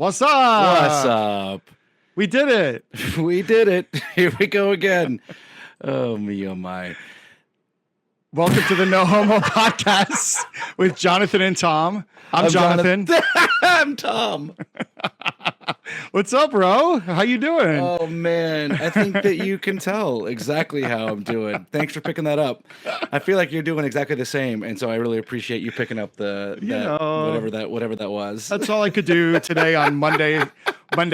What's What's up? up? We did it. We did it. Here we go again. Oh me, oh my. Welcome to the No Homo podcast with Jonathan and Tom. I'm Jonathan. I'm Tom. What's up, bro? How you doing? Oh man, I think that you can tell exactly how I'm doing. Thanks for picking that up. I feel like you're doing exactly the same, and so I really appreciate you picking up whatever that was. That's all I could do today on Monday,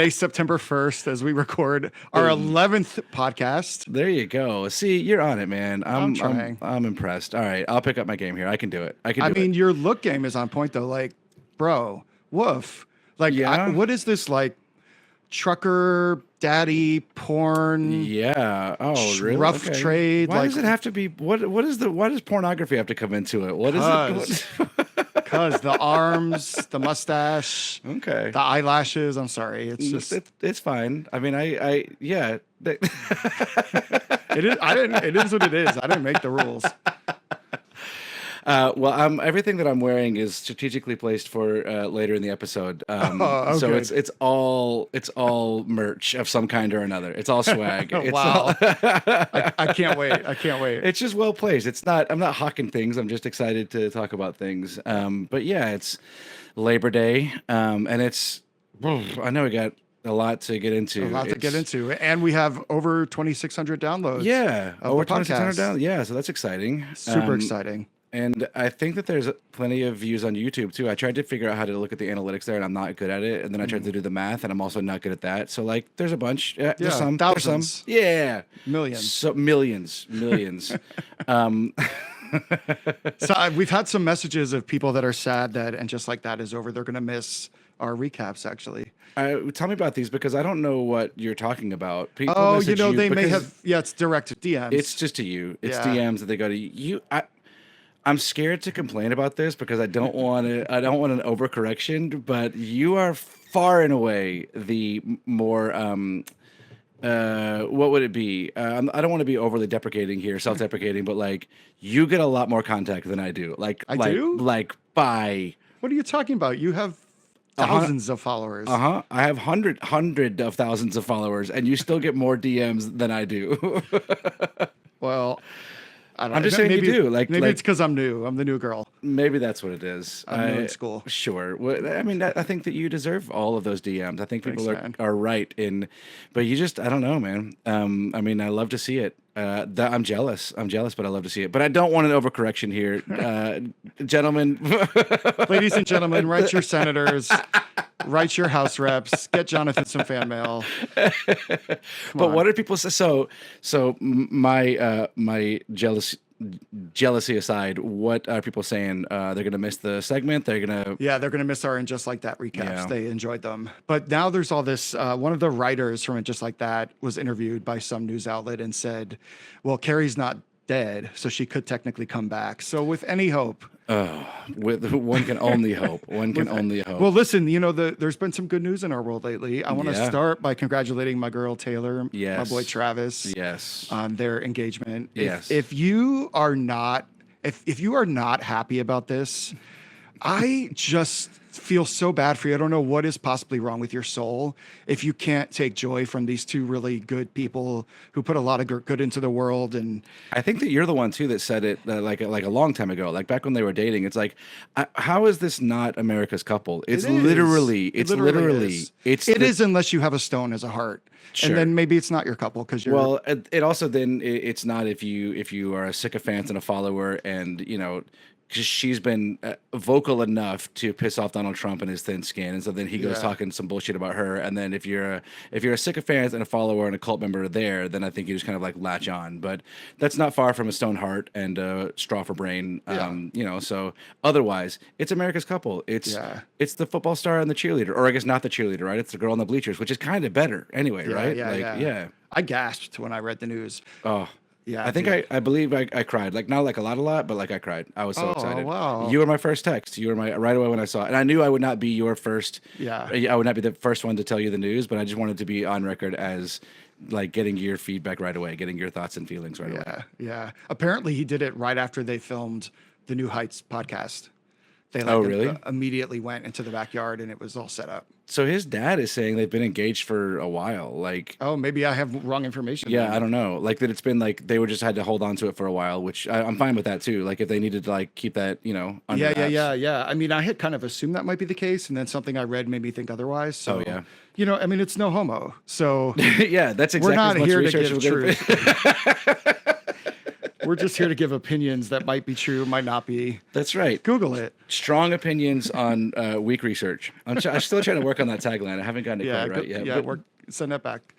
September 1st, as we record our 11th podcast. There you go. See, you're on it, man. I'm trying. I'm impressed. All right, I'll pick up my game here. I can do it. I mean, your look game is on point, though. Like, bro, woof. Like, Yeah. what is this, like, trucker daddy porn? Yeah. Oh, really? Rough Okay. trade. Why Like, does it have to be? Why does pornography have to come into it? What is it? Because the arms, the mustache, Okay. the eyelashes. I'm sorry. It's just It's fine. I mean, yeah. it is. It is what it is. I didn't make the rules. Well, everything that I'm wearing is strategically placed for later in the episode. So good. it's all merch of some kind or another. It's all swag. It's Wow. all- I can't wait. I can't wait. It's just well placed. I'm not hawking things. I'm just excited to talk about things. But yeah, it's Labor Day, and I know we got a lot to get into. A lot to get into, and we have over 2,600 downloads. Yeah, of over the 2,600 podcast. down. Yeah, so that's exciting. Super exciting. And I think that there's plenty of views on YouTube too. I tried to figure out how to look at the analytics there, and I'm not good at it. And then I tried to do the math, and I'm also not good at that. So like, there's a bunch. Yeah, there's some. There's some. thousands. Yeah, Millions. So millions. So we've had some messages of people that are sad that And Just Like That is over. They're going to miss our recaps, actually. Tell me about these because I don't know what you're talking about. People Oh, message they may because have. Yeah, it's direct DMs. It's just to you. It's Yeah. DMs that they go to you. I'm scared to complain about this because I don't want to. I don't want an overcorrection. But you are far and away the more. What would it be? I don't want to be overly deprecating here, self-deprecating, but like you get a lot more contact than I do. I do? Like by. What are you talking about? You have thousands of followers. I have hundred of thousands of followers, and you still get more DMs than I do. Well, I don't I'm know. just saying you do. Maybe it's because I'm new. I'm the new girl. Maybe that's what it is. I'm new in school. Sure. Well, I mean, I think that you deserve all of those DMs. I think people Thanks, man. are right but you just, I don't know, man. I mean, I love to see it. I'm jealous. But I love to see it. But I don't want an overcorrection here, gentlemen. Ladies and gentlemen, write your senators, write your House reps, get Jonathan some fan mail. But what are people say? So my jealousy aside, what are people saying? They're gonna miss the segment. They're gonna miss our And Just Like That recaps. Yeah. They enjoyed them. But now there's all this. One of the writers from And Just Like That was interviewed by some news outlet and said, "Well, Carrie's not dead, so she could technically come back. So with any hope." one can only hope. One can only hope. Well, listen, there's been some good news in our world lately. I want to Yeah. start by congratulating my girl Taylor, my Yes. boy Travis, Yes. on their engagement. Yes. If you are not happy about this, I just feel so bad for you. I don't know what is possibly wrong with your soul if you can't take joy from these two really good people who put a lot of good into the world. And I think that you're the one too that said it like a long time ago, like back when they were dating. It's like, how is this not America's couple? It's It is. literally, It it is unless you have a stone as a heart. Sure. And then maybe it's not your couple because you're Well, it also then it's not if you are a sycophant and a follower, and because she's been vocal enough to piss off Donald Trump and his thin skin, and so then he goes Yeah. talking some bullshit about her, and then if you're a sycophant and a follower and a cult member there, then I think you just kind of like latch on. But that's not far from a stone heart and a straw for brain. So otherwise, it's America's couple. It's the football star and the cheerleader, or I guess not the cheerleader, right? It's the girl in the bleachers, which is kind of better anyway, right? Yeah. I gasped when I read the news. Oh. Yeah, I think I believe I cried. Like not like a lot, but like I cried. I was so excited. Wow. You were my first text. You were my right away when I saw it. And I knew I would not be your first. Yeah. I would not be the first one to tell you the news, but I just wanted to be on record as like getting your feedback right away, getting your thoughts and feelings right away. Yeah. Apparently he did it right after they filmed the New Heights podcast. They Oh, really? immediately went into the backyard and it was all set up. So his dad is saying they've been engaged for a while. Like, Oh, maybe I have wrong information yeah, I then. don't know. Like that it's been like they were just had to hold on to it for a while, which I'm fine with that too. Like if they needed to like keep that, under Yeah, yeah, wraps. yeah, yeah. I mean, I had kind of assumed that might be the case, and then something I read made me think otherwise. Oh So, yeah. I mean, it's no homo. So Yeah, that's we're exactly as not much here to research give as we're truth. gonna. We're just here to give opinions that might be true, might not be. That's right. Google it. Strong opinions on weak research. I'm still trying to work on that tagline. I haven't gotten it Yeah, quite right yet. yeah. But We're send that back.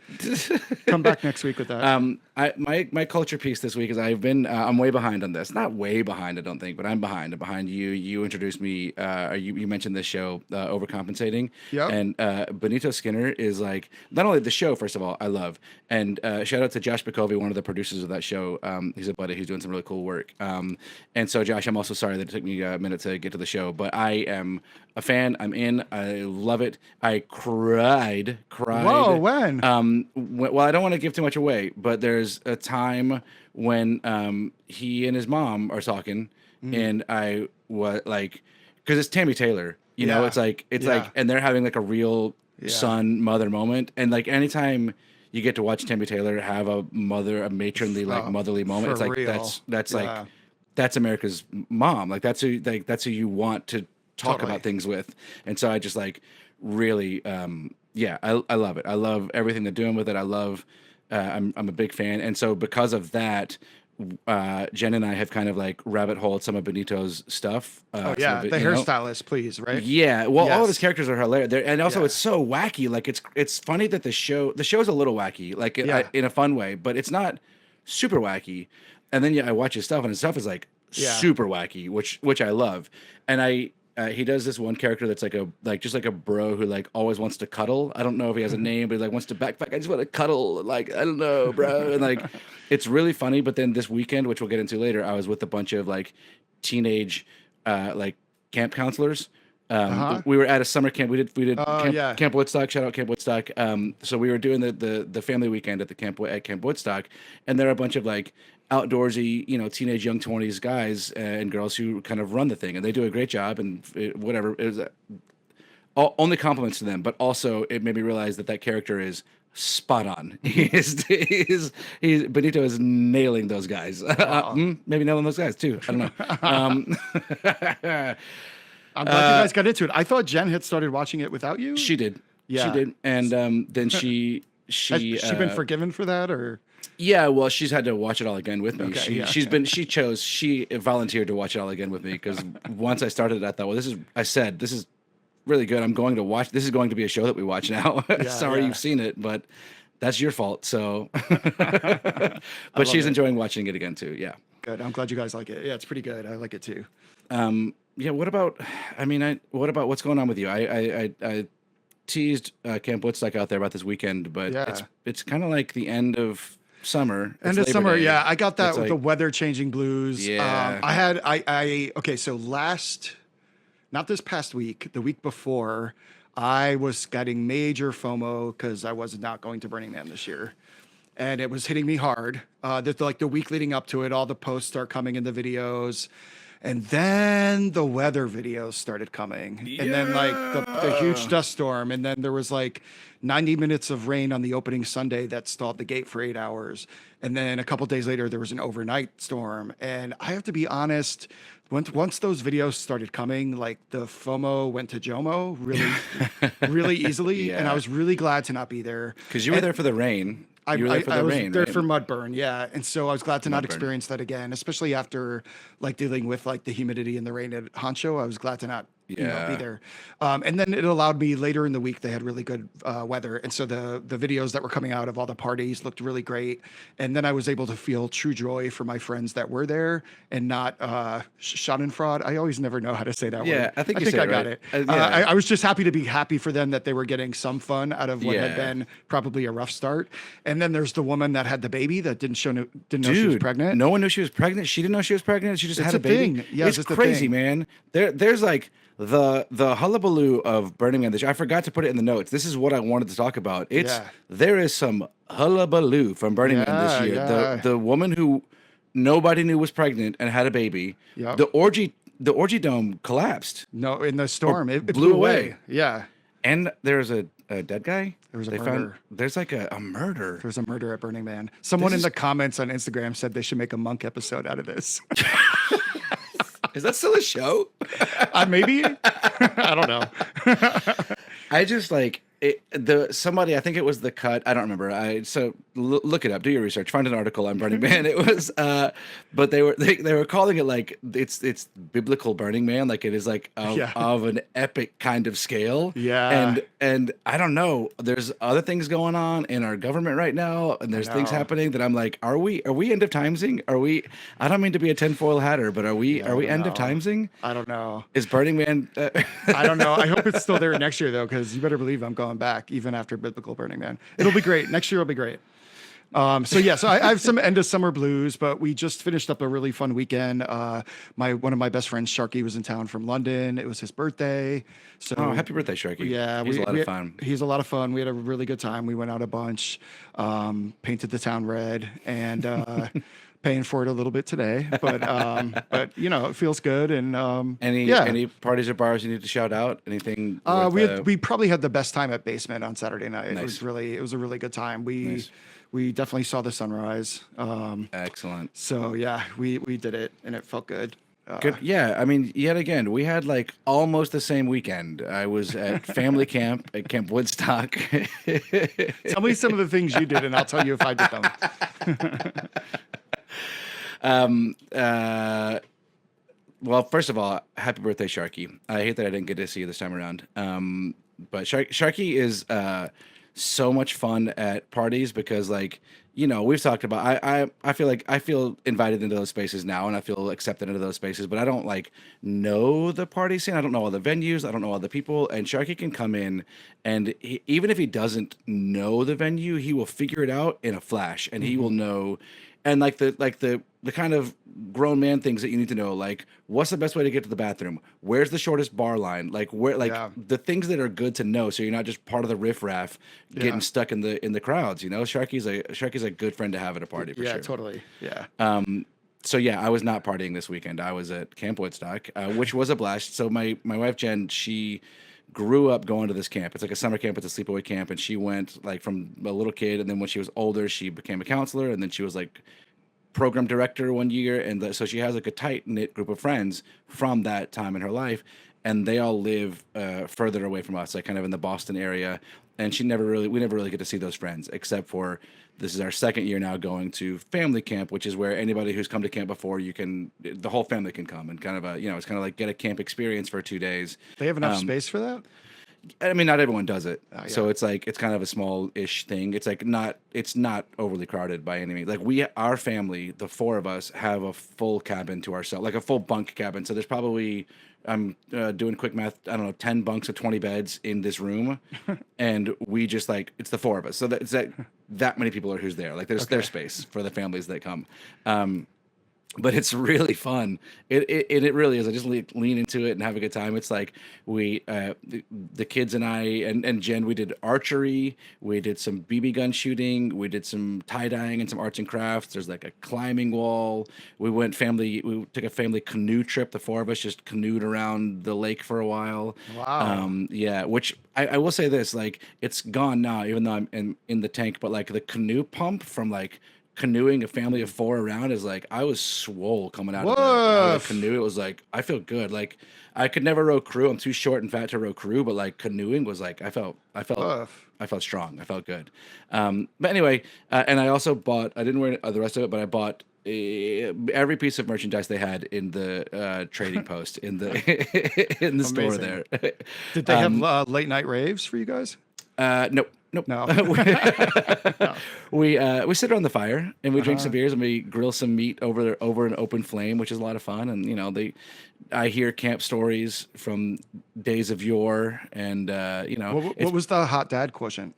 Come back next week with that. my culture piece this week is I'm way behind on this. Not way behind, I don't think, but I'm behind. I'm behind you. You introduced me. Or you mentioned this show, Overcompensating. Yep. And Benito Skinner is like not only the show. First of all, I love and shout out to Josh Bakovi, one of the producers of that show. He's a buddy who's doing some really cool work. And so Josh, I'm also sorry that it took me a minute to get to the show, but I am a fan. I'm in. I love it. I cried. Whoa, when? Well, I don't want to give too much away, but there's a time when he and his mom are talking, and I was like, because it's Tammy Taylor, Yeah. it's Yeah. like, and they're having like a real Yeah. son mother moment, and like anytime you get to watch Tammy Taylor have a matronly like Oh, motherly moment, it's for like real. that's Yeah. like that's America's mom, like that's who you want to talk Totally. about things with, and so I just like really yeah, I love it. I love everything they're doing with it. I love I'm a big fan, and so because of that, Jen and I have kind of like rabbit holed some of Benito's stuff. Oh some yeah, of it, the you know? hairstylist, please, right? Yeah, well, all of his Yes. characters are hilarious, and also Yeah. it's so wacky. Like it's funny that the show's a little wacky, like Yeah. in a fun way, but it's not super wacky. And then I watch his stuff, and his stuff is like Yeah. super wacky, which I love. And he does this one character that's just like a bro who like always wants to cuddle. I don't know if he has a name, but he like wants to backpack. I just want to cuddle. Like I don't know, bro. And like it's really funny. But then this weekend, which we'll get into later, I was with a bunch of like teenage like camp counselors. Uh-huh. We were at a summer camp. We did Oh, yeah. Camp Woodstock. Shout out Camp Woodstock. So we were doing the family weekend at Camp Woodstock, and there are a bunch of like outdoorsy, teenage young 20s guys and girls who kind of run the thing, and they do a great job. And whatever it was, only compliments to them, but also it made me realize that character is spot on. Benito is nailing those guys. Maybe nailing those guys too. I don't know. I'm glad you guys got into it. I thought Jen had started watching it without you. She did. Yeah. She did. And then Has she been forgiven for that, or? yeah, well, she's had to watch it all again with me. Okay, yeah. She volunteered to watch it all again with me because once I started, I thought, well, this is really good. This is going to be a show that we watch now. Sorry yeah. you've seen it, but that's your fault. So, but she's enjoying watching it again too. Yeah. Good. I'm glad you guys like it. Yeah, it's pretty good. I like it too. Yeah. What about what's going on with you? I teased Camp Woodstock out there about this weekend, but Yeah. it's kind of like the end of summer. End It's of Labor summer, Day. yeah. I got that It's with the like- weather changing blues. Yeah. Okay, so not this past week, the week before, I was getting major FOMO because I was not going to Burning Man this year. And it was hitting me hard. The week leading up to it, all the posts start coming in the videos. And then the weather videos started coming. And then like the huge dust storm. And then there was like 90 minutes of rain on the opening Sunday that stalled the gate for 8 hours. And then a couple days later, there was an overnight storm. And I have to be honest, once those videos started coming, like the FOMO went to JOMO really, really easily. And I Yeah. was really glad to not be there. Because you were there for the rain. You were there for I the was rain, there right? for Mudburn, yeah, and so I was glad to not Mudburn. experience that again, especially after like dealing with like the humidity and the rain at Honcho. I was glad to not be Yeah. there. And then it allowed me later in the week. They had really good weather, and so the videos that were coming out of all the parties looked really great. And then I was able to feel true joy for my friends that were there and not Schadenfreude. I always never know how to say that Yeah, word. I think you said I it got right. it. Yeah. I was just happy to be happy for them that they were getting some fun out of what had Yeah. been probably a rough start. And then there's the woman that had the baby that didn't know she was Dude, pregnant. no one knew she was pregnant. She didn't know she was pregnant. She just It's had a a baby. thing. Yeah, it's it's a crazy, thing. man. There's like the hullabaloo of Burning Man this year. I forgot to put it in the notes. This is what I wanted to talk about. Yeah. There is some hullabaloo from Burning Man this year. Yeah. The woman who nobody knew was pregnant and had a baby. Yep. The orgy dome collapsed. No, in the storm, it blew blew away. away. Yeah. And there's a dead guy. There was a They found murder. there's like a murder. There's a murder at Burning Man. Someone This in is the comments on Instagram said they should make a monk episode out of this. is that still a show? Maybe. I don't know. I just like it, the somebody. I think it was the cut. I don't remember. Look it up. Do your research. Find an article on Burning Man. It was, but they were calling it like it's biblical Burning Man. Like it is like Yeah. of an epic kind of scale. Yeah. And I don't know. There's other things going on in our government right now, and there's things know. happening that I'm like, are we end of timesing? Are we? I don't mean to be a tinfoil hatter, but are we Yeah, I are we don't end of know. timesing? I don't know. Is Burning Man? I don't know. I hope it's still there next year though, because you better believe I'm going back even after biblical Burning Man. It'll be great. Next year will be great. So I have some end of summer blues, but we just finished up a really fun weekend. One of my best friends, Sharky, was in town from London. It was his birthday. So Oh, happy birthday, Sharky. yeah, He's a lot of fun. He's a lot of fun. We had a really good time. We went out a bunch, painted the town red, and paying for it a little bit today. But it feels good. And Any parties or bars you need to shout out? Anything? we probably had the best time at Basement on Saturday night. Nice. It was a really good time. Nice. We definitely saw the sunrise. Excellent. So yeah, we did it and it felt good. Good. Yeah. I mean, yet again, we had like almost the same weekend. I was at family camp at Camp Woodstock. Tell me some of the things you did and I'll tell you if I did them. Well, first of all, happy birthday, Sharky. I hate that I didn't get to see you this time around. But Sharky is so much fun at parties because, like, we've talked about. I feel like I feel invited into those spaces now, and I feel accepted into those spaces. But I don't like know the party scene. I don't know all the venues. I don't know all the people. And Sharky can come in, and even if he doesn't know the venue, he will figure it out in a flash, and he will know. And like the kind of grown man things that you need to know, like what's the best way to get to the bathroom, where's the shortest bar line, like where, like Yeah. the things that are good to know, so you're not just part of the riffraff getting Yeah. stuck in the crowds. Sharky's a good friend to have at a party for Yeah, sure. totally. Yeah. So yeah, I was not partying this weekend. I was at Camp Woodstock, which was a blast. So my wife Jen, she grew up going to this camp. It's like a summer camp. It's a sleepaway camp, and she went like from a little kid, and then when she was older, she became a counselor, and then she was like program director one year, and so she has like a tight knit group of friends from that time in her life, and they all live further away from us, like kind of in the Boston area. And we never really get to see those friends, except for this is our second year now going to family camp, which is where anybody who's come to camp before, the whole family can come and kind of it's kind of like get a camp experience for 2 days. They have enough space for that? I mean, not everyone does it, yeah. so it's like it's kind of a small-ish thing. It's like it's not overly crowded by any means. Like our family, the four of us, have a full cabin to ourselves, like a full bunk cabin. So there's probably I'm doing quick math. I don't know, 10 bunks of 20 beds in this room, and we just like it's the four of us. So that many people are who's there. Like there's space for the families that come. But it's really fun. It really is. I just lean into it and have a good time. It's like the kids and I and Jen, we did archery, we did some BB gun shooting, we did some tie dyeing and some arts and crafts. There's like a climbing wall. We took a family canoe trip. The four of us just canoed around the lake for a while. Wow. Yeah, which I will say this, like it's gone now, even though I'm in the tank. But like the canoe pump from like canoeing a family of four around is like I was swole coming out of the Woof. canoe. It was like I feel good. Like I could never row crew. I'm too short and fat to row crew, but like canoeing was like I felt Woof. strong. I felt good. But anyway, and I also bought. I didn't wear the rest of it, but I bought every piece of merchandise they had in the trading post in the store Amazing. there. Did they have late night raves for you guys? Nope. Nope. No. We sit around the fire and we drink some beers and we grill some meat over an open flame, which is a lot of fun. And I hear camp stories from days of yore, and What was the hot dad quotient?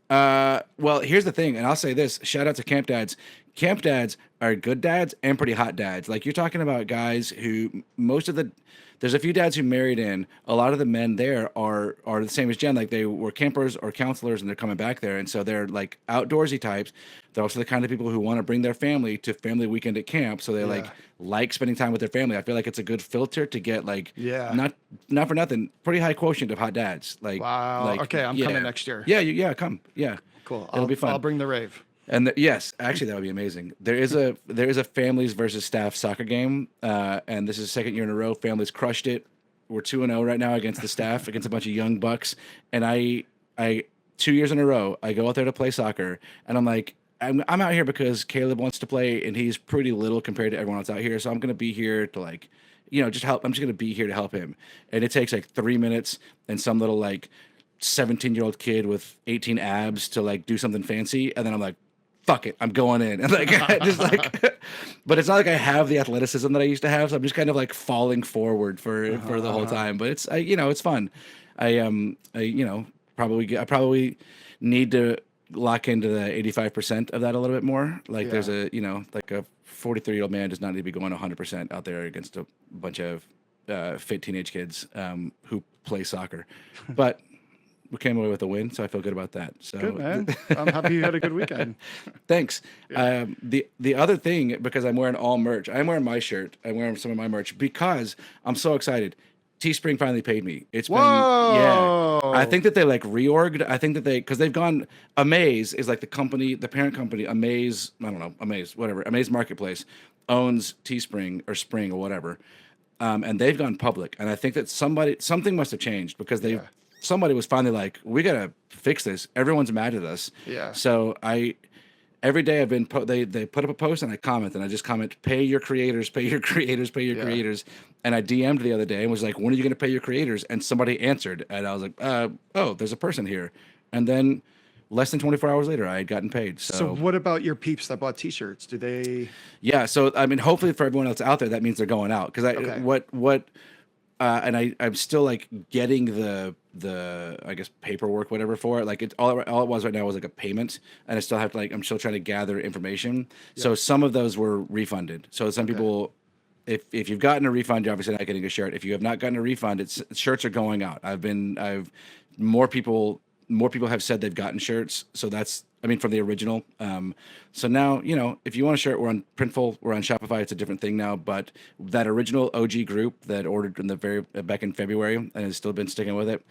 well, here's the thing, and I'll say this: shout out to camp dads. camp dads are good dads and pretty hot dads. Like you're talking about guys who there's a few dads who married in. A lot of the men there are the same as Jen. Like they were campers or counselors, and they're coming back there, and so they're like outdoorsy types. They're also the kind of people who want to bring their family to family weekend at camp. So they like spending time with their family. I feel like it's a good filter to get like Yeah. not for nothing, pretty high quotient of hot dads. Like Wow. like Okay, I'm coming next year. Yeah, come. Yeah. Cool. It'll be fun. I'll bring the rave. And yes, actually, that would be amazing. There is a families versus staff soccer game, and this is the second year in a row. Families crushed it. We're 2-0 right now against the staff, against a bunch of young bucks. And I 2 years in a row, I go out there to play soccer, and I'm like, I'm out here because Caleb wants to play, and he's pretty little compared to everyone else out here. So I'm gonna be here to like, just help. I'm just gonna be here to help him. And it takes like 3 minutes, and some little like 17-year-old kid with 18 abs to like do something fancy, and then I'm like, fuck it, I'm going in. And like just like but it's not like I have the athleticism that I used to have, so I'm just kind of like falling forward for the whole time. But it's fun. I probably need to lock into the 85% of that a little bit more. Like there's a like a 43-year-old man does not need to be going 100% out there against a bunch of fit teenage kids who play soccer. But we came away with a win, so I feel good about that. So Good, man. I'm happy you had a good weekend. Thanks. The other thing, because I'm wearing all merch, I'm wearing my shirt, I'm wearing some of my merch because I'm so excited. Teespring finally paid me. It's been I think that they like reorged. I think that because they've gone. Amaze is like the company, the parent company. Amaze, I don't know, Amaze, whatever. Amaze Marketplace owns Teespring or Spring or whatever, and they've gone public. And I think that something must have changed because somebody was finally like, we gotta fix this. Everyone's mad at us. Yeah. So every day I've been they put up a post and I comment, and I just comment, pay your creators, pay your creators, pay your creators. And I DM'd the other day and was like, when are you gonna pay your creators? And somebody answered, and I was like, oh, there's a person here. And then less than 24 hours later, I had gotten paid. So what about your peeps that bought T-shirts? Do they? Yeah. So I mean, hopefully for everyone else out there, that means they're going out because I'm still like getting the I guess paperwork, whatever for it. Like all it was right now was like a payment, and I still have to I'm still trying to gather information. Yeah. So some of those were refunded. So some people, if you've gotten a refund, you're obviously not getting a shirt. If you have not gotten a refund, shirts are going out. More people have said they've gotten shirts. So that's, from the original. So now, if you want a shirt, we're on Printful, we're on Shopify. It's a different thing now. But that original OG group that ordered in back in February and has still been sticking with it,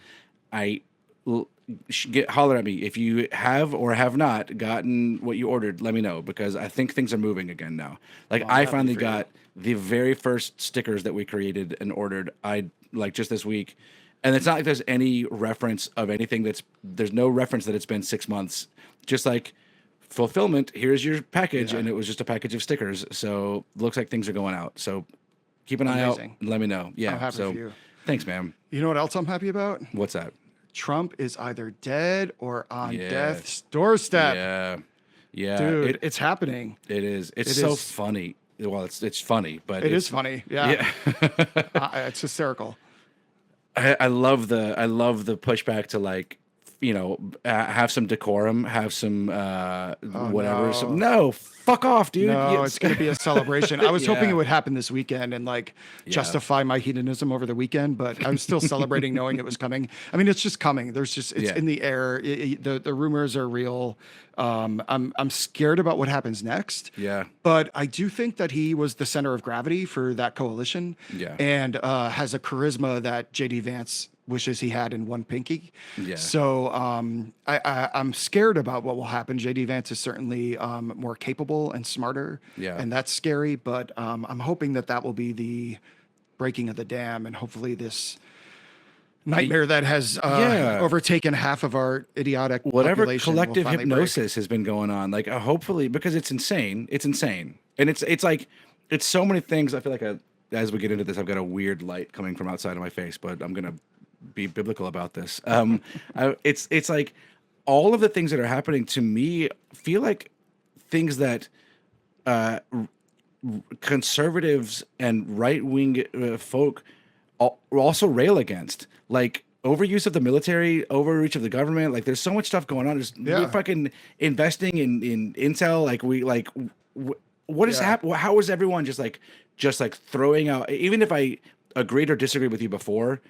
holler at me if you have or have not gotten what you ordered. Let me know because I think things are moving again now. Like I finally got the very first stickers that we created and ordered. Just this week. And it's not like there's any reference of anything there's no reference that it's been 6 months. Just like fulfillment, here's your package. And it was just a package of stickers. So looks like things are going out. So keep an eye out and let me know. Yeah. I'm happy for you. Thanks, man. You know what else I'm happy about? What's that? Trump is either dead or on death's doorstep. Yeah. Yeah. Dude, it's happening. It is. It's so funny. Well, it's funny, but it is funny. Yeah. It's hysterical. I love the pushback to have some decorum, have some whatever. No, fuck off, dude. No, it's going to be a celebration. I was hoping it would happen this weekend and justify my hedonism over the weekend, but I was still celebrating knowing it was coming. It's just coming. It's in the air. The rumors are real. I'm scared about what happens next. Yeah. But I do think that he was the center of gravity for that coalition. Yeah. And has a charisma that JD Vance wishes he had in one pinky. Yeah. So I'm scared about what will happen. JD Vance is certainly more capable and smarter. Yeah. And that's scary. But I'm hoping that will be the breaking of the dam, and hopefully this nightmare that has overtaken half of our idiotic whatever population collective hypnosis has been going on. Hopefully, because it's insane. It's insane, and it's so many things. I feel like as we get into this, I've got a weird light coming from outside of my face, but I'm gonna be biblical about this. It's like all of the things that are happening to me feel like things that conservatives and right-wing folk also rail against, like overuse of the military, overreach of the government. Like there's so much stuff going on. We're fucking investing in intel. what is Yeah. happening? How is everyone just like throwing out? Even if I agreed or disagreed with you before,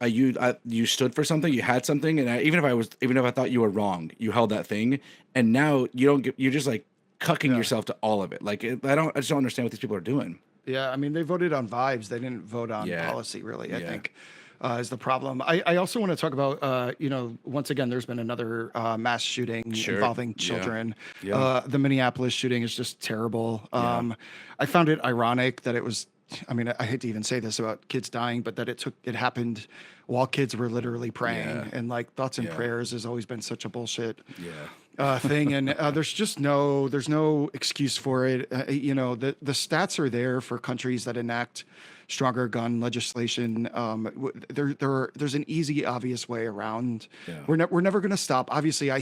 you stood for something, you had something, and even if I thought you were wrong, you held that thing, and now you don't get, you're just like cucking Yeah. yourself to all of it. Like I just don't understand what these people are doing. Yeah, I mean, they voted on vibes. They didn't vote on Yeah, policy, really, I yeah, think, is the problem. I also want to talk about, once again, there's been another mass shooting sure, involving yeah, children. yeah, The Minneapolis shooting is just terrible. yeah, I found it ironic that it was, I mean, I hate to even say this about kids dying, but that it happened while kids were literally praying. yeah, And like thoughts and yeah, prayers has always been such a bullshit yeah, thing, and there's no excuse for it. The stats are there for countries that enact stronger gun legislation. There's an easy, obvious way around. yeah. We're never going to stop. Obviously, I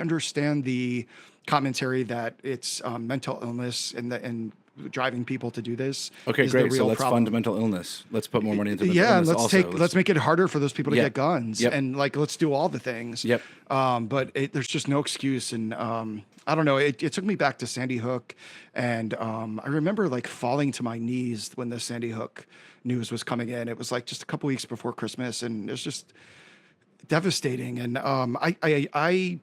understand the commentary that it's mental illness and driving people to do this Okay, is the great. So real let's fund problem. mental illness. Let's put more money into mental Yeah, and illness. Also, let's make it harder for those people to yeah, get guns, yep, and like let's do all the things. yep. But there's just no excuse, and I don't know. It took me back to Sandy Hook, and I remember like falling to my knees when the Sandy Hook news was coming in. It was like just a couple weeks before Christmas, and it was just devastating. And I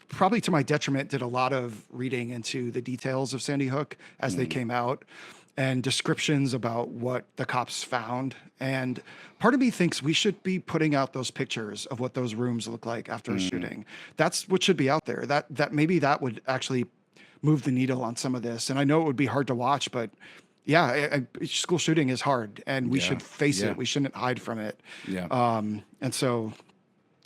probably to my detriment did a lot of reading into the details of Sandy Hook as they came out and descriptions about what the cops found. And part of me thinks we should be putting out those pictures of what those rooms look like after a shooting. That's what should be out there. That maybe that would actually move the needle on some of this. And I know it would be hard to watch, but yeah, school shooting is hard, and we Yeah, should face yeah, it. We shouldn't hide from it. yeah, And so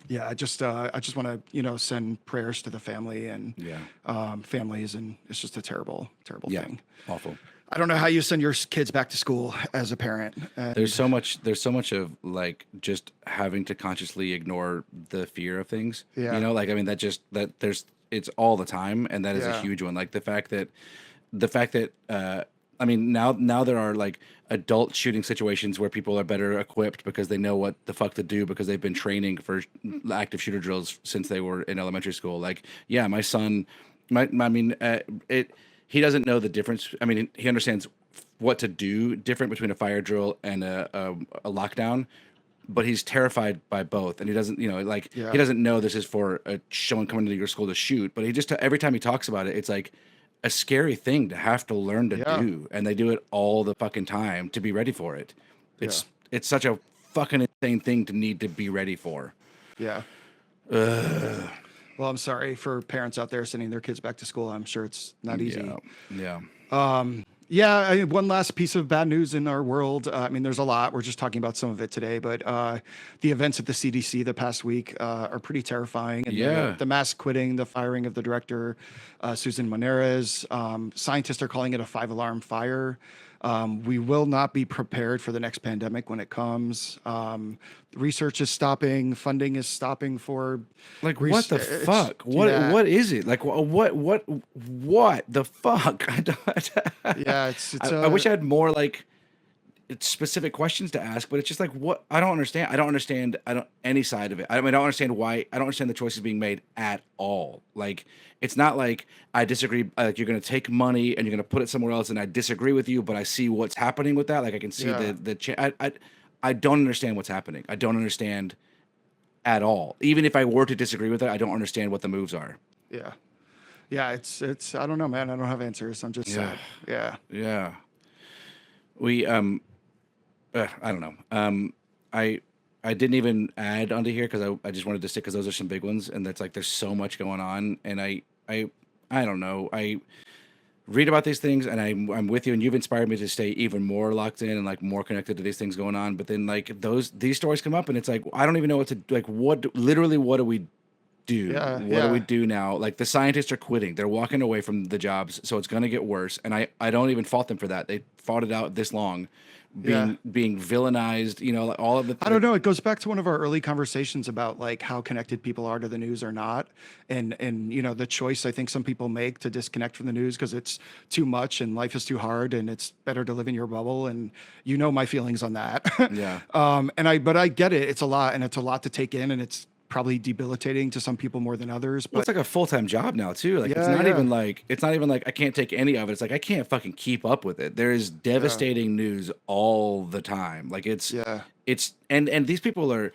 yeah, I just want to send prayers to the family and yeah, families, and it's just a terrible, terrible yeah. thing. Awful. I don't know how you send your kids back to school as a parent. There's so much. There's so much of like just having to consciously ignore the fear of things. Yeah. You know, like I mean, that there's it's all the time, and that is a Yeah. huge one. Like the fact that I mean now there are like adult shooting situations where people are better equipped because they know what the fuck to do because they've been training for active shooter drills since they were in elementary school. Like yeah, my son, I mean it. He doesn't know the difference. I mean, he understands what to do different between a fire drill and a lockdown, but he's terrified by both, and he doesn't, like Yeah. he doesn't know this is for someone coming to your school to shoot. But he just every time he talks about it, it's like a scary thing to have to learn to Yeah. do, and they do it all the fucking time to be ready for it. Yeah. It's such a fucking insane thing to need to be ready for. Yeah. Well, I'm sorry for parents out there sending their kids back to school. I'm sure it's not easy. Yeah, yeah, Yeah, one last piece of bad news in our world. I mean, there's a lot. We're just talking about some of it today, but the events at the CDC the past week are pretty terrifying. And Yeah. the mass quitting, the firing of the director, Susan Moneres. Scientists are calling it a 5 alarm fire. We will not be prepared for the next pandemic when it comes. Research is stopping. Funding is stopping for like what the it's- fuck? yeah. What is it? Like what the fuck? I don't. Yeah, it's I wish I had more like specific questions to ask, but it's just like what I don't understand. I don't any side of it. I mean, I don't understand why. I don't understand the choices being made at all. Like it's not like I disagree. Like you're gonna take money and you're gonna put it somewhere else, and I disagree with you, but I see what's happening with that. Like I can see Yeah. I don't understand what's happening. I don't understand at all. Even if I were to disagree with it, I don't understand what the moves are. Yeah. Yeah, it's I don't know, man. I don't have answers. I'm just Yeah. sad. Yeah. Yeah. We I don't know. I didn't even add onto here because I just wanted to stick because those are some big ones, and that's like there's so much going on, and I don't know. I read about these things, and I'm with you, and you've inspired me to stay even more locked in and like more connected to these things going on. But then like these stories come up, and it's like I don't even know what to like. What do we do? Yeah, What do we yeah. do now? Like the scientists are quitting. They're walking away from the jobs, so it's going to get worse. And I don't even fault them for that. They fought it out this long, being villainized. You know, like all of the. I don't know. It goes back to one of our early conversations about like how connected people are to the news or not, and the choice I think some people make to disconnect from the news because it's too much and life is too hard and it's better to live in your bubble. And my feelings on that. Yeah. But I get it. It's a lot, and it's a lot to take in, and it's probably debilitating to some people more than others. Well, it's But like a full-time job now too. Like yeah, yeah, it's not even like I can't take any of it. It's like I can't fucking keep up with it. There is yeah, devastating news all the time. Like yeah, it's and these people are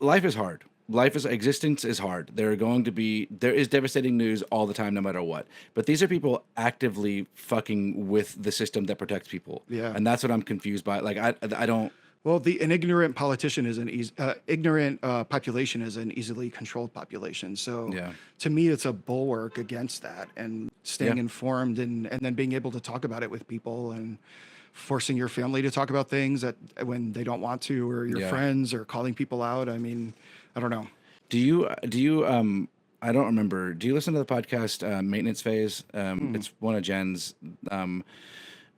life is hard. Life is existence is hard. There is devastating news all the time, no matter what. But these are people actively fucking with the system that protects people, yeah. and that's what I'm confused by. Like I don't. Well, an ignorant politician is an ignorant population is an easily controlled population. So, Yeah, to me, it's a bulwark against that, and yeah, staying informed, and then being able to talk about it with people, and forcing your family to talk about things that when they don't want to, or your yeah. friends, or calling people out. I mean, I don't know. Do you I don't remember. Do you listen to the podcast Maintenance Phase? Hmm. It's one of Jen's.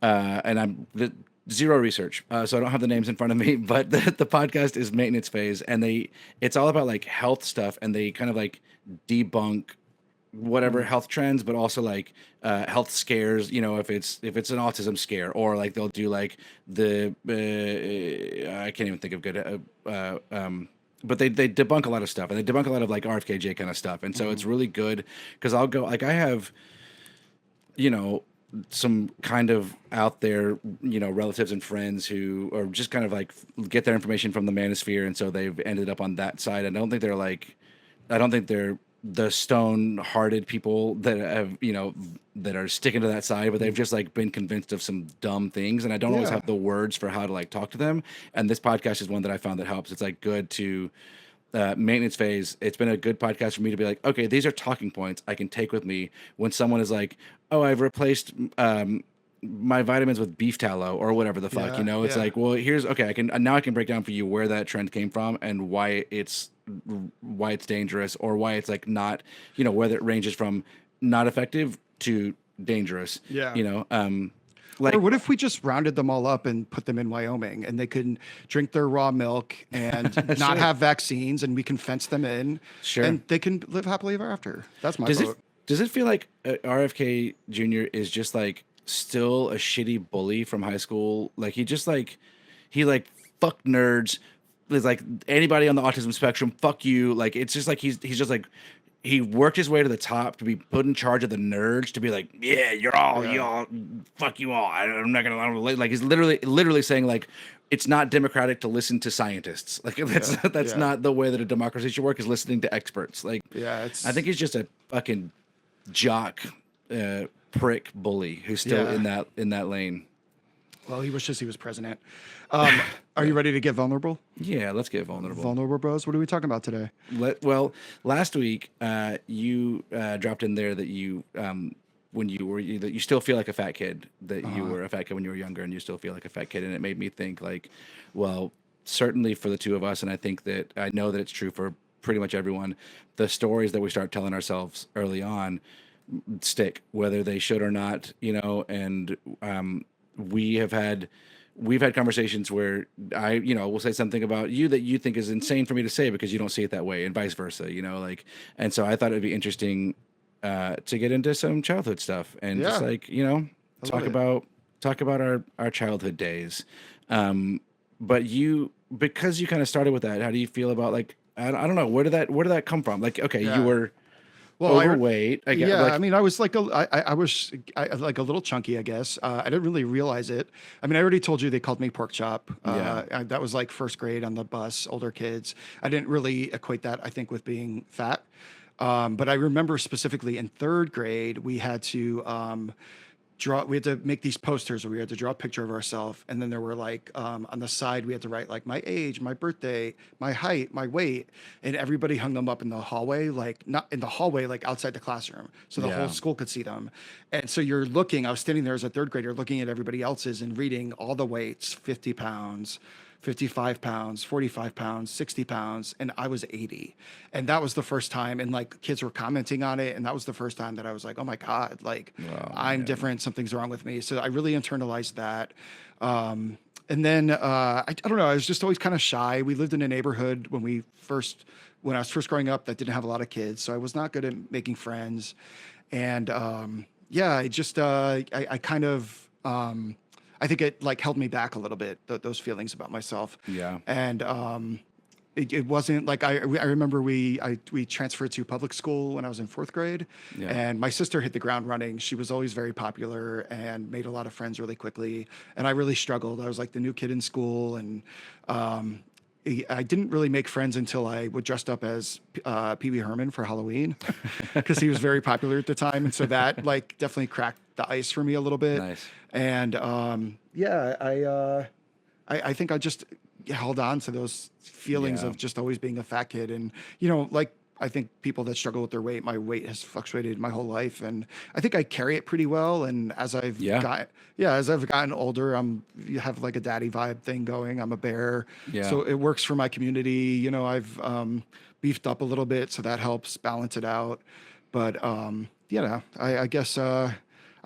And zero research, so I don't have the names in front of me. But the podcast is Maintenance Phase, and it's all about like health stuff, and they kind of like debunk whatever Hmm. health trends, but also like health scares. You know, if it's an autism scare, or like they'll do like the I can't even think of good. But they debunk a lot of stuff, and they debunk a lot of like RFKJ kind of stuff, and so Hmm. it's really good because I'll go like I have, you know, some kind of out there, you know, relatives and friends who are just kind of like get their information from the manosphere, and so they've ended up on that side. I don't think they're the stone-hearted people that have, you know, that are sticking to that side, but they've just like been convinced of some dumb things, and I don't always Yeah. have the words for how to like talk to them. And this podcast is one that I found that helps. It's like good to Maintenance Phase. It's been a good podcast for me to be like, okay, these are talking points I can take with me when someone is like, oh, I've replaced my vitamins with beef tallow or whatever the fuck, you Yeah. know. It's Yeah. like, well, here's okay, I can break down for you where that trend came from and why it's dangerous, or why it's like not, you know, whether it ranges from not effective to dangerous, Yeah. you know. Or Like what if we just rounded them all up and put them in Wyoming, and they can drink their raw milk and not sure, have vaccines, and we can fence them in, sure. and they can live happily ever after. That's my Does it vote. does it feel like RFK Jr. is just like still a shitty bully from high school? Like he like fuck nerds. There's like anybody on the autism spectrum, fuck you. Like it's just like he's just like he worked his way to the top to be put in charge of the nerds to be like, yeah, you Yeah. all, fuck you all. I'm not gonna allow him to like he's literally saying like it's not democratic to listen to scientists. Like Yeah. that's Yeah. not the way that a democracy should work, is listening to experts. Like Yeah. I think he's just a fucking jock, prick bully who's still Yeah. in that lane. Well, he wishes he was president. Um, are you ready to get vulnerable? Yeah, let's get vulnerable. Vulnerable bros. What are we talking about today? Well, last week you dropped in there that when that you still feel like a fat kid, that you were a fat kid when you were younger, and you still feel like a fat kid, and it made me think like, well, certainly for the two of us, and I know that it's true for pretty much everyone. The stories that we start telling ourselves early on stick, whether they should or not, you know. And we have had we've had conversations where I, you know, will say something about you that you think is insane for me to say because you don't see it that way, and vice versa, you know, like. And so I thought it'd be interesting to get into some childhood stuff and just Yeah, like, you know, I love talk it. about our childhood days. But you, because you kind of started with that, how do you feel about like, I don't know, where did that come from? Like, okay, you Yeah. were Well, overweight. I get yeah, I like, mean, I was like I was like a little chunky, I guess. I didn't really realize it. I mean, I already told you they called me pork chop. yeah, That was like first grade on the bus, older kids. I didn't really equate that, I think, with being fat. But I remember specifically in third grade, we had to make these posters where we had to draw a picture of ourselves, and then there were like on the side we had to write like my age, my birthday, my height, my weight, and everybody hung them up in the hallway, like not in the hallway, like outside the classroom, so the whole yeah, school could see them. And so I was standing there as a third grader looking at everybody else's and reading all the weights: 50 pounds, 55 pounds, 45 pounds, 60 pounds, and I was 80. And that was the first time, and like kids were commenting on it. And that was the first time that I was like, oh my God, like oh I'm man, different. Something's wrong with me. So I really internalized that. And then I don't know, I was just always kind of shy. We lived in a neighborhood when I was first growing up that didn't have a lot of kids. So I was not good at making friends. And yeah, I kind of, I think it like held me back a little bit, those feelings about myself. yeah, And it wasn't like I remember we transferred to public school when I was in fourth grade, Yeah. and my sister hit the ground running. She was always very popular and made a lot of friends really quickly, and I really struggled. I was like the new kid in school, and um, I didn't really make friends until I would dressed up as Pee Wee Herman for Halloween because he was very popular at the time, and so that like definitely cracked the ice for me a little bit. Nice. And yeah, I think I just held on to those feelings Yeah. of just always being a fat kid. And, like, I think people that struggle with their weight, my weight has fluctuated my whole life. And I think I carry it pretty well. And Yeah. as I've gotten older, you have like a daddy vibe thing going. I'm a bear. Yeah. So it works for my community. I've beefed up a little bit. So that helps balance it out. But, I guess I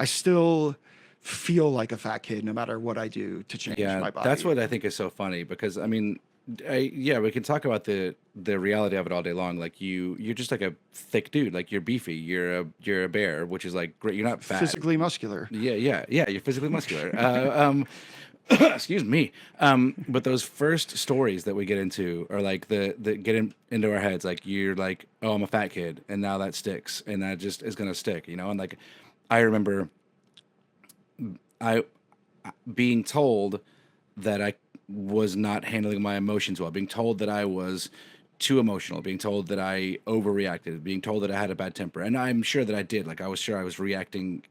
still feel like a fat kid no matter what I do to change Yeah, my that's body. what I think is so funny because I mean, yeah, we can talk about the reality of it all day long. Like you're just like a thick dude. Like you're beefy. You're a bear, which is like great. You're not fat. Physically muscular. Yeah, yeah, yeah. You're physically muscular. Excuse me. But those first stories that we get into are like the get into our heads. Like you're like, oh, I'm a fat kid, and now that sticks, and that just is gonna stick, And like, I remember I being told that I was not handling my emotions well, being told that I was too emotional, being told that I overreacted, being told that I had a bad temper. And I'm sure that I did. Like, I was sure I was reacting.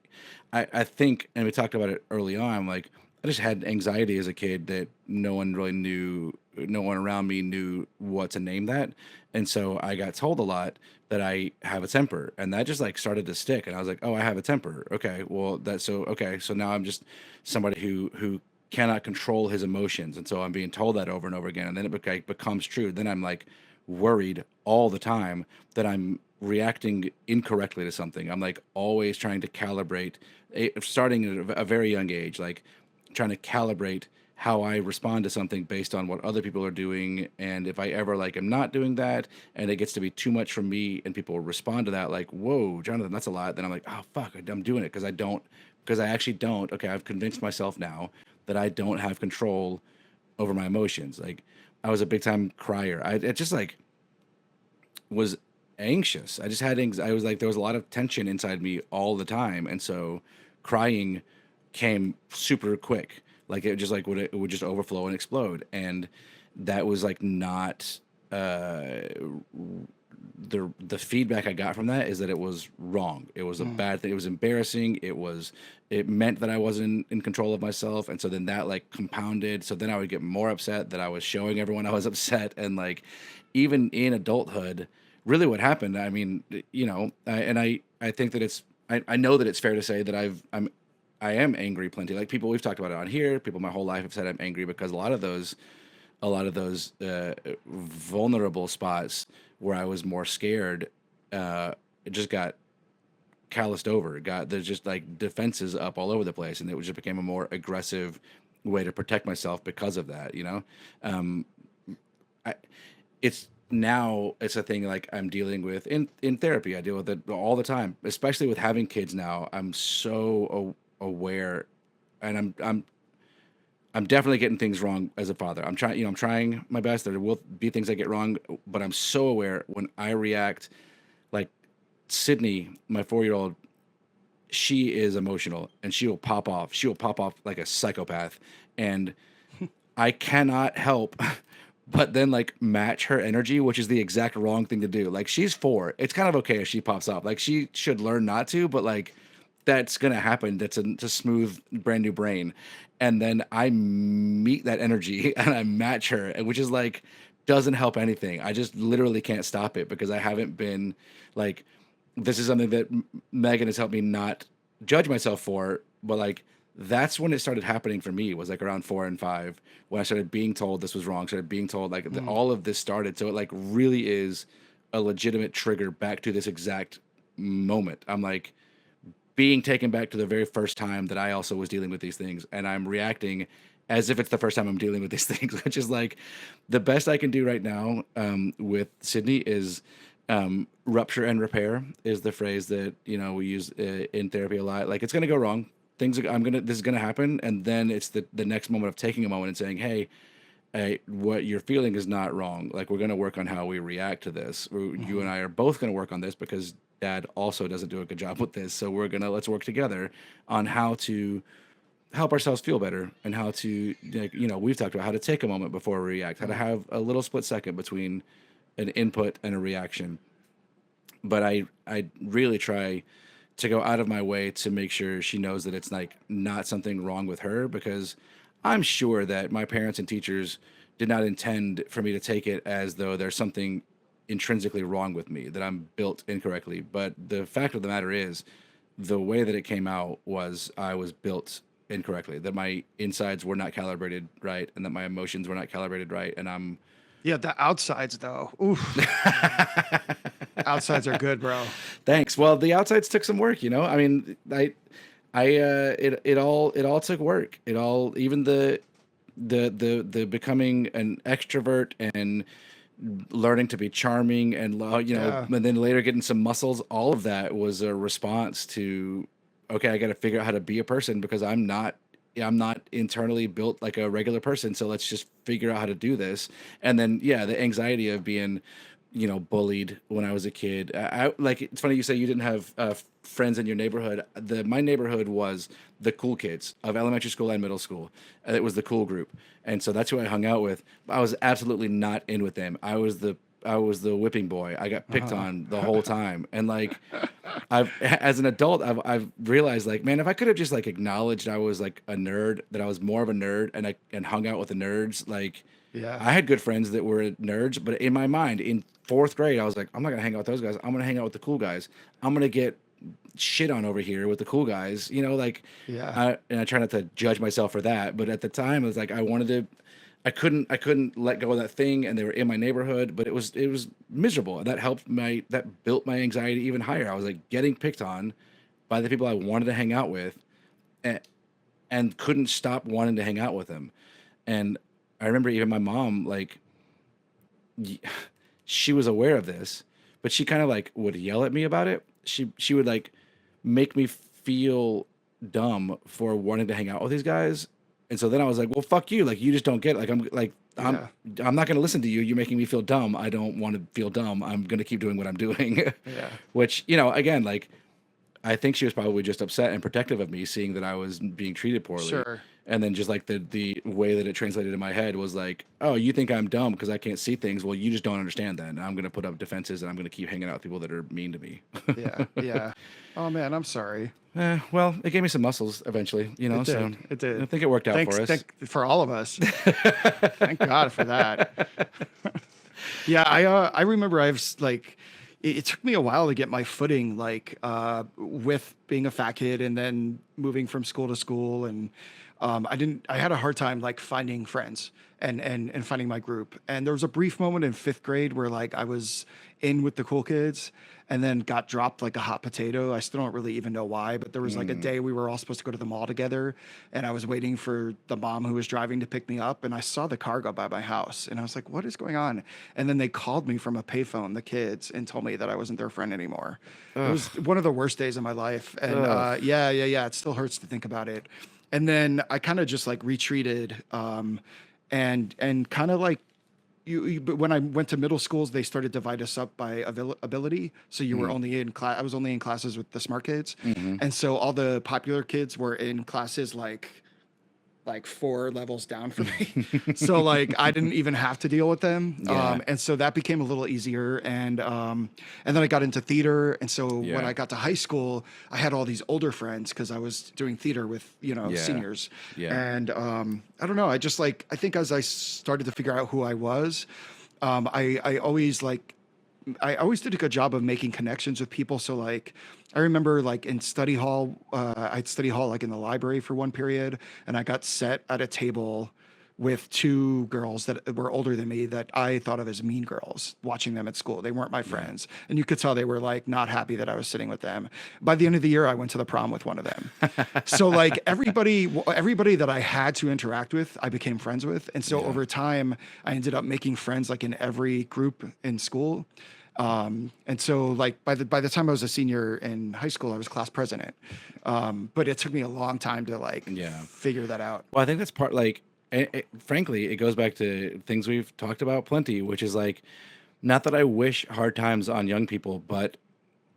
I think, and we talked about it early on, like, I just had anxiety as a kid that no one really knew, no one around me knew what to name that. And so I got told a lot that I have a temper, and that just like started to stick. And I was like, oh, I have a temper. Okay, well, that's so okay. So now I'm just somebody who cannot control his emotions, and so I'm being told that over and over again, and then it becomes true. Then I'm like worried all the time that I'm reacting incorrectly to something. I'm like always trying to calibrate, starting at a very young age, like trying to calibrate how I respond to something based on what other people are doing. And if I ever like am not doing that and it gets to be too much for me and people respond to that like, whoa, Jonathan, that's a lot, then I'm like, oh fuck, I'm doing it because I actually don't. Okay, I've convinced myself now that I don't have control over my emotions. Like I was a big time crier. It just like was anxious. I just had I was like there was a lot of tension inside me all the time, and so crying came super quick. Like it would just overflow and explode, and that was like not the feedback I got from that is that it was wrong. It was a bad thing. It was embarrassing. It meant that I wasn't in control of myself, and so then that like compounded. So then I would get more upset that I was showing everyone I was upset, and like even in adulthood, really what happened. I mean, I think that I know that it's fair to say that I am angry plenty. Like people we've talked about it on here. People my whole life have said I'm angry because a lot of those vulnerable spots where I was more scared, it just got calloused over. There's just like defenses up all over the place, and it just became a more aggressive way to protect myself because of that. Um, I, it's a thing like I'm dealing with in therapy. I deal with it all the time, especially with having kids now. I'm so aware, and I'm definitely getting things wrong as a father. I'm trying my best. There will be things I get wrong, but I'm so aware when I react. Like Sydney, my 4-year-old, she is emotional and she will pop off. She will pop off like a psychopath, and I cannot help but then like match her energy, which is the exact wrong thing to do. Like she's 4. It's kind of okay if she pops off. Like she should learn not to, but like that's gonna happen. It's a smooth, brand new brain. And then I meet that energy and I match her, which is like doesn't help anything. I just literally can't stop it because I haven't been like this is something that Megan has helped me not judge myself for, but like that's when it started happening for me was like around 4 and 5 when I started being told this was wrong, started being told like all of this started. So it like really is a legitimate trigger back to this exact moment. I'm like being taken back to the very first time that I also was dealing with these things, and I'm reacting as if it's the first time I'm dealing with these things, which is like the best I can do right now with Sydney is rupture and repair is the phrase that we use in therapy a lot. Like it's gonna go wrong, this is gonna happen, and then it's the next moment of taking a moment and saying, hey, what you're feeling is not wrong. Like, we're going to work on how we react to this. You and Mhm. I are both going to work on this because dad also doesn't do a good job with this. So let's work together on how to help ourselves feel better, and how to, like, we've talked about how to take a moment before we react, how to Mhm. have a little split second between an input and a reaction. But I really try to go out of my way to make sure she knows that it's like not something wrong with her, because I'm sure that my parents and teachers did not intend for me to take it as though there's something intrinsically wrong with me, that I'm built incorrectly. But the fact of the matter is, the way that it came out was I was built incorrectly, that my insides were not calibrated right, and that my emotions were not calibrated right, and I'm Yeah, the outsides though. Oof. Outsides are good, bro. thanks. Well, the outsides took some work, I mean, it all took work. It all, even the becoming an extrovert and learning to be charming and Yeah. and then later getting some muscles. All of that was a response to, okay, I got to figure out how to be a person, because I'm not internally built like a regular person. So let's just figure out how to do this. And then, yeah, the anxiety of being, bullied when I was a kid. Like, it's funny you say you didn't have friends in your neighborhood. My neighborhood was the cool kids of elementary school and middle school. It was the cool group, and so that's who I hung out with. I was absolutely not in with them. I was the whipping boy. I got picked Uh-huh. on the whole time, and like, as an adult, I've realized, like, man, if I could have just like acknowledged I was like a nerd, that I was more of a nerd, and hung out with the nerds, like. Yeah. I had good friends that were nerds, but in my mind, in fourth grade, I was like, I'm not gonna hang out with those guys. I'm gonna hang out with the cool guys. I'm gonna get shit on over here with the cool guys. Like, Yeah. and I try not to judge myself for that, but at the time, it was like I wanted to. I couldn't let go of that thing, and they were in my neighborhood, but it was miserable, and that built my anxiety even higher. I was like getting picked on by the people I wanted to hang out with, and, and couldn't stop wanting to hang out with them. And I remember even my mom, like, y- she was aware of this, but she kind of like would yell at me about it. She would like make me feel dumb for wanting to hang out with these guys. And so then I was like, well, fuck you. Like, you just don't get it. Like, I'm Yeah. I'm not gonna listen to you. You're making me feel dumb. I don't want to feel dumb. I'm gonna keep doing what I'm doing. Yeah. Which, again, like, I think she was probably just upset and protective of me, seeing that I was being treated poorly. Sure. And then just like the way that it translated in my head was like, oh, you think I'm dumb because I can't see things? Well, you just don't understand then. I'm gonna put up defenses, and I'm gonna keep hanging out with people that are mean to me. Yeah. Yeah. Oh man, I'm sorry. Well, it gave me some muscles eventually, It so did. It I did. think it worked out Thanks. for us. Thank for all of us. Thank God for that. Yeah, I remember like it took me a while to get my footing, like with being a fat kid and then moving from school to school, and I had a hard time like finding friends and finding my group. And there was a brief moment in fifth grade where like I was in with the cool kids and then got dropped like a hot potato. I still don't really even know why, but there was like a Mm, day we were all supposed to go to the mall together, and I was waiting for the mom who was driving to pick me up, and I saw the car go by my house, and I was like, "What is going on?" And then they called me from a payphone, the kids, and told me that I wasn't their friend anymore. It was ugh, one of the worst days of my life, and ugh. yeah, yeah, yeah. It still hurts to think about it. And then I kind of just like retreated, and kind of like but when I went to middle schools, they started to divide us up by ability. So you were Mm, only in class. I was only in classes with the smart kids, hmm. and so all the popular kids were in classes like four levels down for me. So like I didn't even have to deal with them. Yeah, And so that became a little easier. And then I got into theater. And so when yeah, I got to high school, I had all these older friends because I was doing theater with, yeah, seniors. yeah. And I don't know. I think as I started to figure out who I was, I always did a good job of making connections with people. So like, I remember like in study hall, I had study hall like in the library for one period, and I got set at a table with two girls that were older than me that I thought of as mean girls. Watching them at school, they weren't my Yeah. friends, and you could tell they were like not happy that I was sitting with them. By the end of the year, I went to the prom with one of them. So like everybody that I had to interact with, I became friends with, and so Yeah. over time, I ended up making friends like in every group in school. And so like by the time I was a senior in high school, I was class president. But it took me a long time to like Yeah. figure that out. Well, I think that's part, like, frankly, it goes back to things we've talked about plenty, which is like, not that I wish hard times on young people, but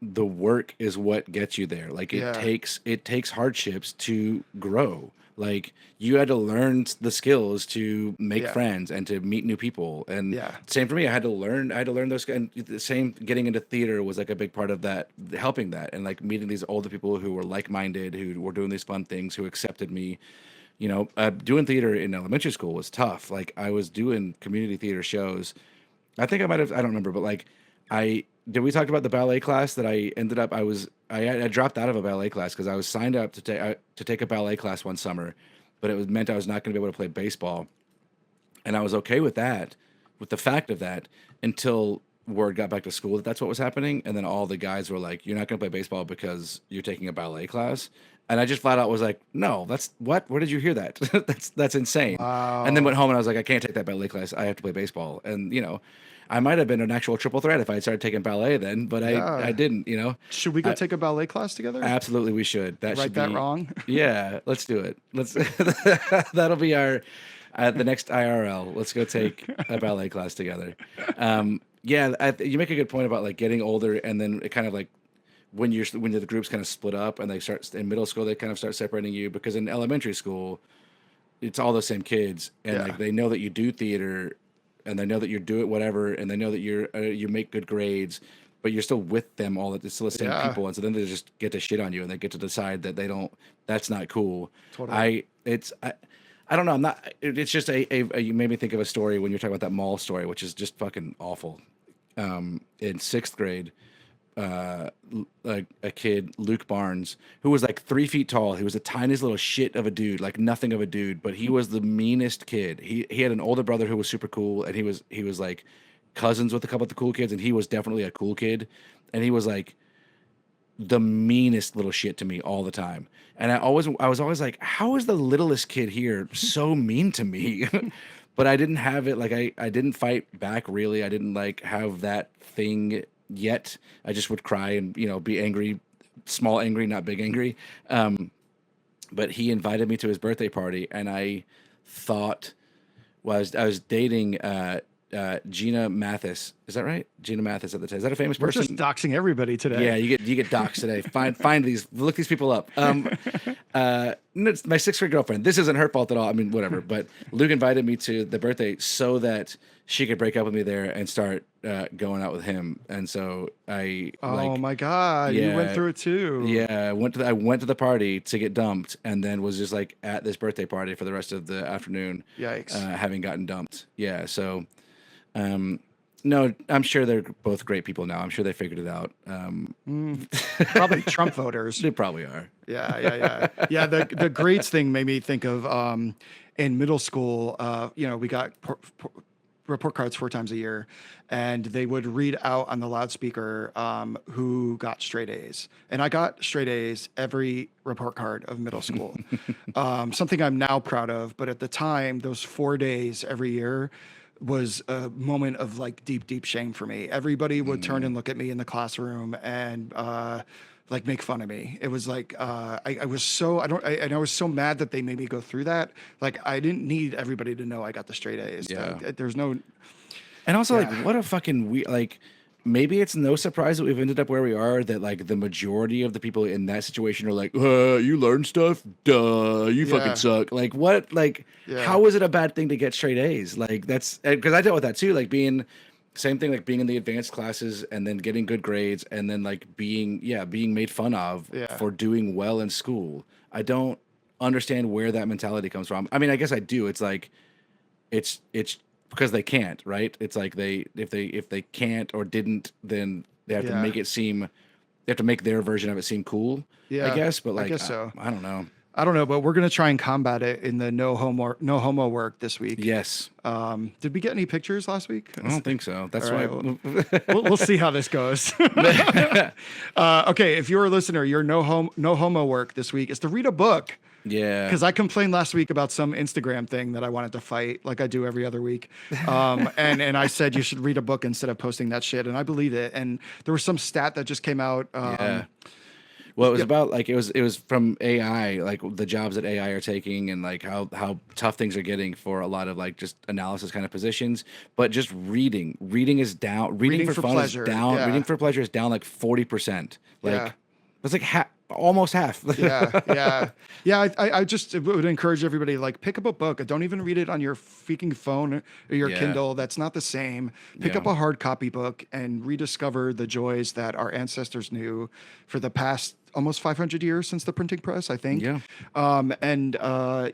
the work is what gets you there. Like Yeah. it takes hardships to grow. Like you had to learn the skills to make Yeah. friends and to meet new people. And Yeah. same for me. I had to learn those. And the same, getting into theater was like a big part of that, helping that, and like meeting these older people who were like minded, who were doing these fun things, who accepted me. Doing theater in elementary school was tough. Like I was doing community theater shows. I think I might have, I don't remember, but like we talk about the ballet class that I ended up, I dropped out of a ballet class because I was signed up to take a ballet class one summer, but it was meant I was not going to be able to play baseball. And I was okay with that, with the fact of that, until word got back to school that that's what was happening. And then all the guys were like, "You're not going to play baseball because you're taking a ballet class." And I just flat out was like, "No, that's what? Where did you hear that? That's insane." And then Wow. went home and I was like, "I can't take that ballet class. I have to play baseball." And I might have been an actual triple threat if I had started taking ballet then, but I Yeah. didn't. Should we go I, take a ballet class together? Absolutely, we should. That Right should that be, wrong? yeah. Let's do it. Let's. That'll be our the next IRL. Let's go take a ballet class together. Yeah, you make a good point about like getting older, and then it kind of like when the groups kind of split up, and they start in middle school, they kind of start separating you because in elementary school, it's all the same kids, and Yeah. like they know that you do theater, and they know that you do it whatever, and they know that you make good grades, but you're still with them all. It's still the same Yeah. people, and so then they just get to shit on you, and they get to decide that they don't. That's not cool. Totally. I don't know. I'm not. It's just you made me think of a story when you're talking about that mall story, which is just fucking awful. In sixth grade, like a kid, Luke Barnes, who was like 3 feet tall. He was the tiniest little shit of a dude, like nothing of a dude, but he was the meanest kid. He had an older brother who was super cool, and he was like cousins with a couple of the cool kids, and he was definitely a cool kid, and he was like the meanest little shit to me all the time. And I was always like, how is the littlest kid here so mean to me? But I didn't have it. Like I didn't fight back really. I didn't like have that thing yet. I just would cry and, be angry, small angry, not big angry. But he invited me to his birthday party, and I thought, well, I was dating Gina Mathis. Is that right? Gina Mathis at the time. Is that a famous We're just person? doxing everybody Yeah, today. you get docs today. Find these, look these people up. No, it's my sixth grade girlfriend. This isn't her fault at all. I mean, whatever. But Luke invited me to the birthday so that she could break up with me there and start going out with him. And so I Oh like, my God. You went yeah, through it too. yeah. I went to the party to get dumped, and then was just like at this birthday party for the rest of the afternoon, Yikes. having gotten dumped. Yeah. So, um, no, I'm sure they're both great people now. I'm sure they figured it out. Probably Trump voters. They probably are. Yeah, yeah, yeah. Yeah, the grades thing made me think of in middle school, we got report cards 4 times a year, and they would read out on the loudspeaker who got straight A's. And I got straight A's every report card of middle school. Something I'm now proud of, but at the time, those 4 days every year was a moment of like deep, deep shame for me. Everybody would turn and look at me in the classroom and like make fun of me. It was like I was so and I was so mad that they made me go through that. Like I didn't need everybody to know I got the straight A's. Yeah. There's no And also, like, yeah what a fucking like. Maybe it's no surprise that we've ended up where we are. That like the majority of the people in that situation are like, "You learn stuff, duh, you fucking yeah suck." Like, what? Like, yeah how is it a bad thing to get straight A's? Like, that's because I dealt with that too. Like being same thing, like being in the advanced classes and then getting good grades, and then like being made fun of yeah for doing well in school. I don't understand where that mentality comes from. I mean, I guess I do. It's like it's because they can't, right? It's like if they can't or didn't, then they have to yeah make it seem they have to make their version of it seem cool, I yeah. guess. But I like guess so. I don't know. I don't know, but we're gonna try and combat it in the no homo work this week. Yes, Did we get any pictures last week? I don't think so. That's All why. right, we'll see how this goes. Okay, if you're a listener, your no homo work this week is to read a book. Yeah. Because I complained last week about some Instagram thing that I wanted to fight, like I do every other week. And I said you should read a book instead of posting that shit, and I believe it. And there was some stat that just came out. Yeah. Well, it was Yep. about like it was from AI, like the jobs that AI are taking, and like how tough things are getting for a lot of like just analysis kind of positions. But just reading is down. Reading Reading for for fun is pleasure. down. Reading Yeah. for pleasure is down like 40%. Yeah. Like that's like almost half. Yeah, yeah, yeah. I just would encourage everybody like pick up a book. Don't even read it on your freaking phone or your Yeah, Kindle. That's not the same. Pick yeah, up a hard copy book and rediscover the joys that our ancestors knew for the past almost 500 years since the printing press, I think. yeah,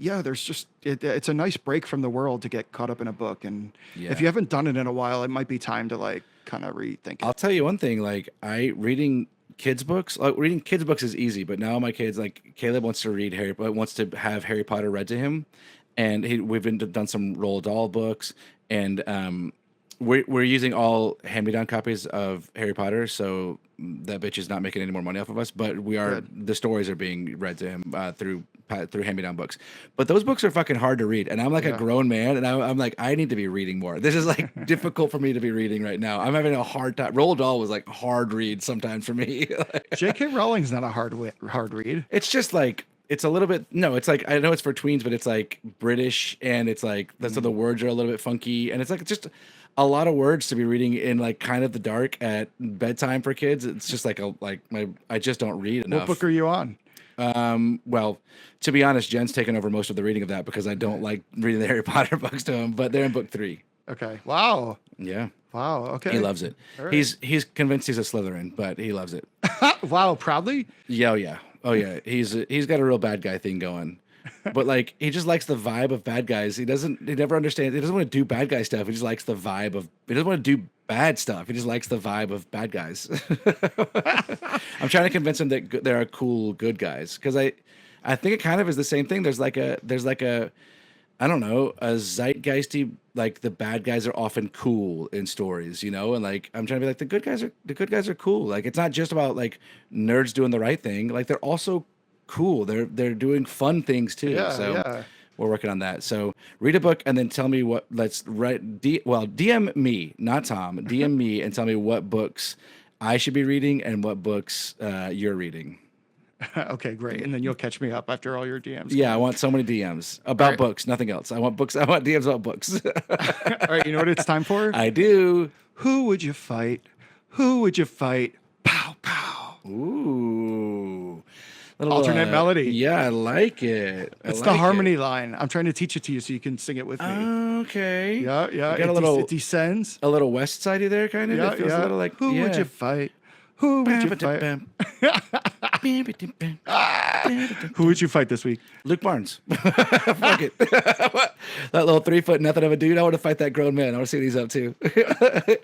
Yeah, there's just it's a nice break from the world to get caught up in a book. And if yeah. you haven't done it in a while, it might be time to like kind of rethink I'll it. tell you one thing. Like reading kids books is easy, but now my kids like Caleb wants to read wants to have Harry Potter read to him, and we've done some Roald Dahl books, and we're using all hand-me-down copies of Harry Potter, so that bitch is not making any more money off of us. But Good. the stories are being read to him through hand-me-down books. But those books are fucking hard to read, and I'm like a Yeah. grown man, and I'm like I need to be reading more. This is like difficult for me to be reading right now. I'm having a hard time. Roald Dahl was like hard read sometimes for me. J.K. Rowling's not a hard read. It's just like it's a little bit no, it's like I know it's for tweens, but it's like British and it's like that's so the words are a little bit funky and it's like just a lot of words to be reading in like kind of the dark at bedtime for kids. It's just like I just don't read What book enough. are you on? Well, to be honest, Jen's taken over most of the reading of that because I don't like reading the Harry Potter books to him, but they're in book 3. Okay. Wow. Yeah. Wow. He Okay. loves it. All right. He's convinced he's a Slytherin, but he loves it. Wow. Proudly. Yeah, oh yeah, oh yeah. He's got a real bad guy thing going, but like he just likes the vibe of bad guys. He never understands. He doesn't want to do bad guy stuff. He just likes the vibe of. He doesn't want to do bad stuff. He just likes the vibe of bad guys. I'm trying to convince him that there are cool good guys because I think it kind of is the same thing. There's like a I don't know, a zeitgeisty like the bad guys are often cool in stories, you know, and like I'm trying to be like the good guys are cool. Like it's not just about like nerds doing the right thing. Like they're also cool. They're doing fun things too. Yeah. So Yeah. we're working on that. So read a book and then tell me what. Let's write. DM me, not Tom. DM me and tell me what books I should be reading and what books you're reading. Okay. Great. And then you'll catch me up after all your DMs. Yeah, I want so many DMs All about right. books, nothing else. I want books. I want DMs about books. All right. You know what it's time for? I do. Who would you fight? Who would you fight? Pow pow. Ooh. Little, Alternate melody. Yeah, I like it. It's the harmony line. I'm trying to teach it to you so you can sing it with me. Okay. Yeah. Yeah. You got It descends. a little West Sidey there, kind of. Yeah. It feels a Yeah. little like Who would yeah. you fight? Who would you fight? Who would you fight this week? Luke Barnes. Fuck it. That little 3 foot nothing of a dude. I want to fight that grown man. I want to see what he's up to.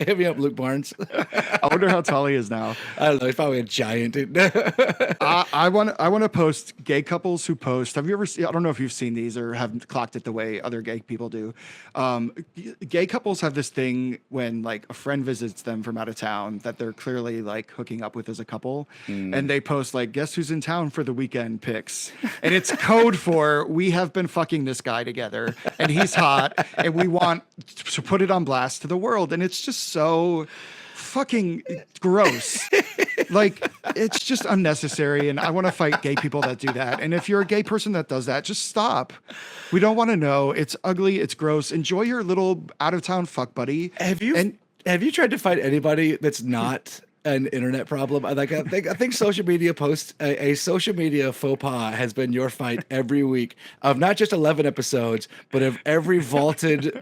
Hit me up, Luke Barnes. I wonder how tall he is now. I don't know. He's probably a giant, dude. I want to post gay couples who post. Have you ever seen? I don't know if you've seen these or have clocked it the way other gay people do. Gay couples have this thing when like a friend visits them from out of town that they're clearly like hooking up with as a couple, and they post like, "Guess who's in town for the weekend?" pics, and it's code for we have been fucking this guy together, and he's hot, and we want to put it on blast to the world, and it's just so fucking gross. Like it's just unnecessary, and I want to fight gay people that do that. And if you're a gay person that does that, just stop. We don't want to know. It's ugly. It's gross. Enjoy your little out of town fuck buddy. Have you And have you tried to find anybody that's not an internet problem? I think social media posts a social media faux pas has been your fight every week of not just 11 episodes, but of every vaulted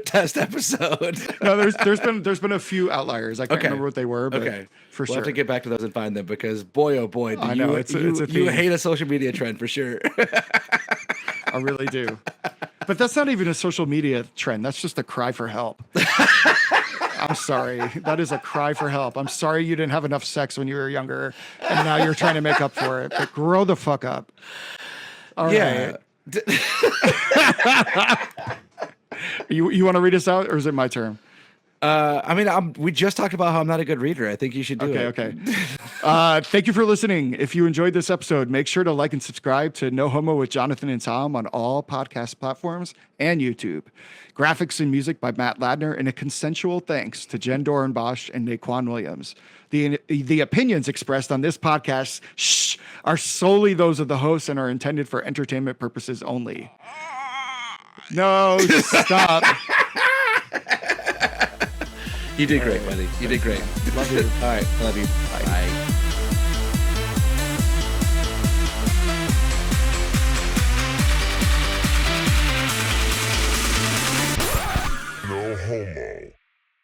test episode. no, there's been a few outliers. I can't Okay. remember what they were, but Okay, for we'll sure. have to get back to those and find them because boy oh boy, do I know, you it's a you theme. hate a social media trend for sure. I really do. But that's not even a social media trend. That's just a cry for help. I'm sorry. That is a cry for help. I'm sorry you didn't have enough sex when you were younger, and now you're trying to make up for it. But grow the fuck up. All right. Yeah. You want to read us out, or is it my turn? I mean, we just talked about how I'm not a good reader. I think you should do Okay. it. Okay. Thank you for listening. If you enjoyed this episode, make sure to like and subscribe to No Homo with Jonathan and Tom on all podcast platforms and YouTube. Graphics and music by Matt Ladner, and a consensual thanks to Jen Dorenbosch and Naquan Williams. The opinions expressed on this podcast are solely those of the hosts and are intended for entertainment purposes only. No, stop. You did great, buddy. You did great. Love you. All right. Love you. Bye. No homo.